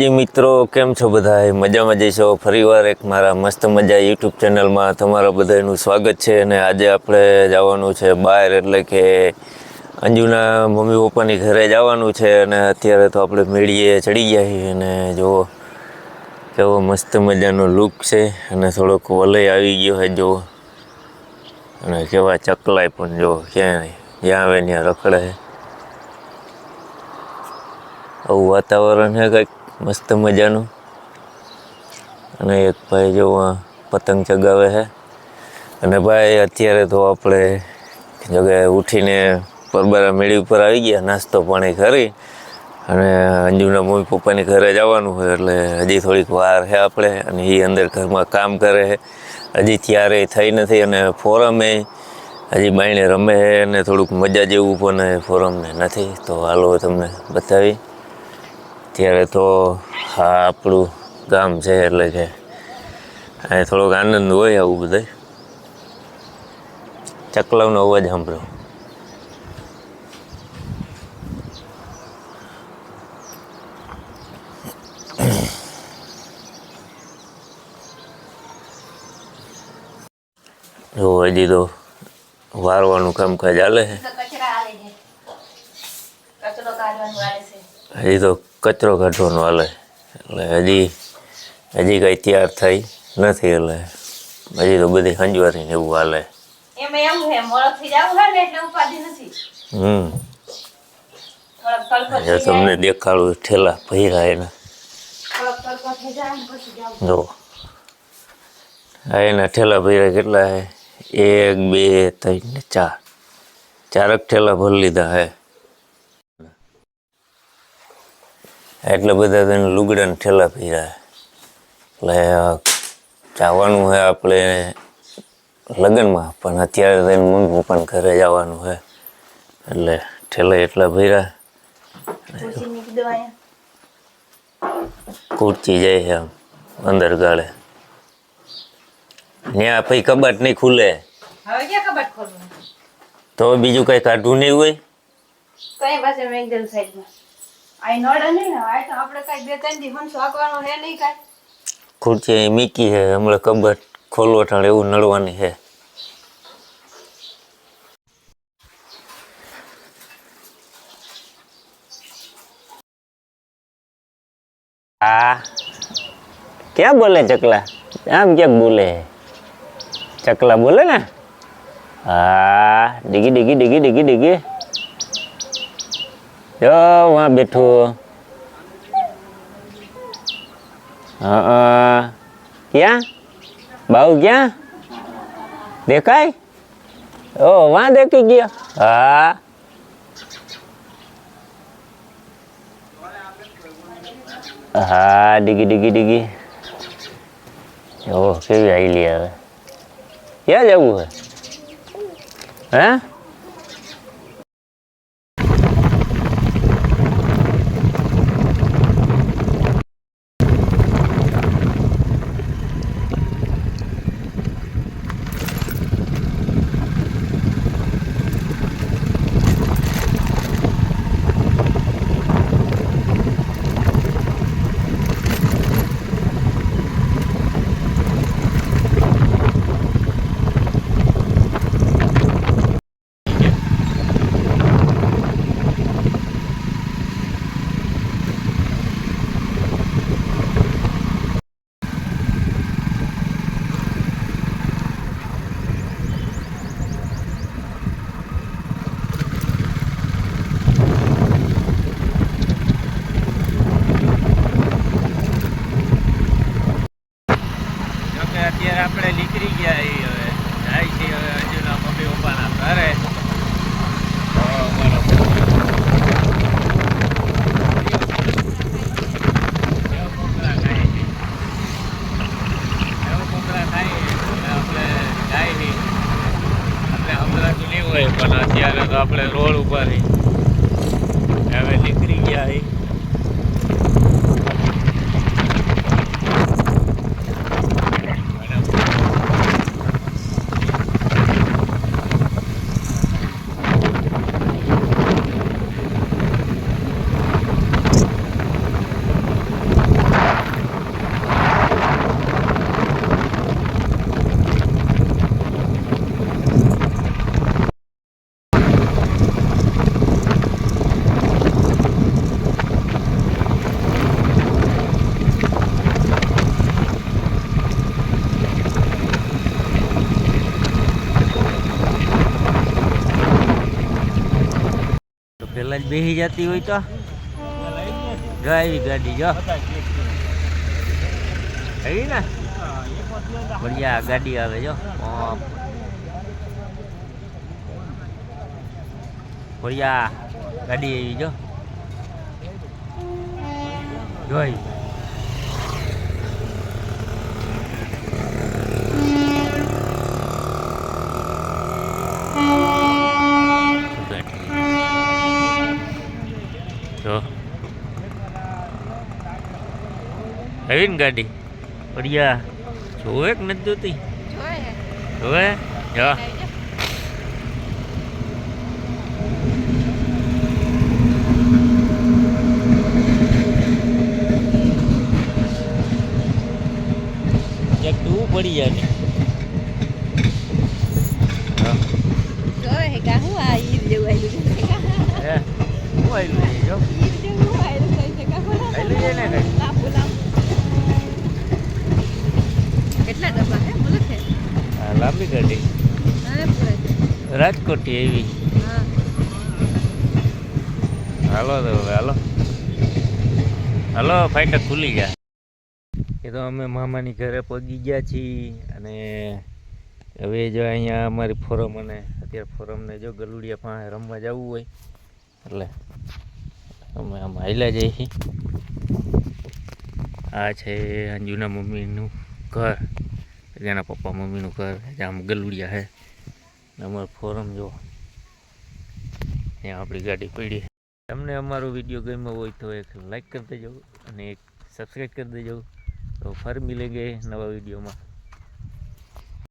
માતાજી મિત્રો, કેમ છો બધા? મજામાં જઈશો. ફરીવાર એક મારા મસ્ત મજા યુટ્યુબ ચેનલમાં તમારા બધાનું સ્વાગત છે. અને આજે આપણે જવાનું છે બહાર, એટલે કે અંજુના મમ્મી પપ્પાની ઘરે જવાનું છે. અને અત્યારે તો આપણે મેળીએ ચડી ગયા છીએ અને જુઓ કેવો મસ્ત મજાનો લુક છે અને થોડોક વલય આવી ગયો છે જુઓ. અને કેવા ચકલાય પણ જુઓ, ક્યાં જ્યાં આવે ત્યાં રખડે છે. આવું વાતાવરણ છે કંઈક મસ્ત મજાનું. અને એક ભાઈ જો પતંગ ચગાવે છે. અને ભાઈ અત્યારે તો આપણે જગ્યાએ ઉઠીને પરબારા મેળી ઉપર આવી ગયા, નાસ્તો પાણી કરી અને અંજુના મમ્મી પપ્પાની ઘરે જવાનું હોય. એટલે હજી થોડીક વાર છે આપણે, અને એ અંદર ઘરમાં કામ કરે છે. હજી ત્યારે થઈ નથી. અને ફોરમે હજી બાયણે રમે છે અને થોડુંક મજા જેવું પણ ફોરમને નથી. તો હાલો તમને બતાવી. ત્યારે તો હા આપણું ગામ છે, એટલે કે અહીં થોડોક આનંદ હોય આવું બધે. ચકલાઓનો અવાજ સાંભળો. જો હજી તો વારવાનું કામકાજ ચાલે છે. હજી તો કચરો કાઢવાનો હાલે. એટલે હજી કઈ તૈયાર થઈ નથી. એટલે હજી તો બધી સંજવારી ને એવું હાલે. જો તમને દેખાડું ઠેલા ભર્યા એના. જો એના ઠેલા ભર્યા કેટલા હે? 1 2 3 ને 4. 4 ઠેલા ભરી લીધા હે. એટલે બધા તેને લુગડાને ઠેલા ભર્યા. એટલે જવાનું છે આપણે લગ્નમાં, પણ અત્યારે તેને મમ્મી પપ્પાને ઘરે જવાનું છે. એટલે ઠેલા એટલા ભર્યા. કૂર્ચી જાય છે આમ અંદર ગાળે. ત્યાં પછી કબાટ નહીં ખુલે. હવે ક્યાં કબાટ ખોલવું? તો બીજું કઈ કાઢવું નહીં હોય. કઈ પાસે મેં એકદમ સાઈડમાં આઈ નોડ નહીં ને. આ તો આપણે કઈ 2-3 દી હંસો આકવાનું હે નહીં કાઈ. ખુરચી અહીં મીકી છે, હમણાં કબાટ ખોલવો ટાણે એવું નડવાની છે. હા, ક્યાં બોલે ચકલા? આમ ક્યાંક બોલે. ચકલા બોલે ને. હા, ડીગી ડીગી ડીગી ડીગી ડીગી. જો વहाँ બેઠું. હા, ક્યાં બાઉ ક્યાં દેખાય? ઓ વहाँ દેખી ગયા. હા, હા, ડીગી ડીગી ડીગી. ઓ કેવી આઈલી હવે. ક્યાં જવું હે? હે? અત્યારે આપણે નીકળી ગયા છીએ. હવે જાય છે હવે અંજુના મમ્મી પપ્પાના ઘરે. પણ અત્યારે તો આપણે રોડ ઉપર હવે નીકળી ગયા છીએ. કલાક બેસી જતી હોય તો જો આવી ગાડી જો આવી ને બઢિયા ગાડી આવે જો બઢિયા ગાડી આવી જો જોઈ જો આવી ને ગાડી બઢિયા જોવે કે નથી જોતી જોવે જો એક તું પડી જાય ને હું આવી જેવું હું આવેલું છે જો આવેલું છે ને કેટલા ડબ્બા હે બોલો છે હા લાંબી ગાડી રાજકોટથી એવી હાલો તો હવે હાલો હાલો ફાઈટર ખુલી ગયા એ તો અમે મામાની ઘરે પગી ગયા છીએ અને હવે જો અહીંયા અમારી ફોરમ અને અત્યારે ફોરમને જો ગલુડિયા પાસે રમવા જવું હોય એટલે અમે આમ હાલ્યા જઈએ છીએ આ છે અંજુના મમ્મીનું ઘર એના પપ્પા મમ્મીનું ઘર આમ ગલુડિયા છે અમારું ફોરમ જો ત્યાં આપણી ગાડી પડી તમને અમારો વિડીયો ગમ્યો હોય તો એક લાઈક કરી દેજો અને એક સબસ્ક્રાઈબ કરી દેજો તો ફરી મિલેંગે નવા વીડિયો में।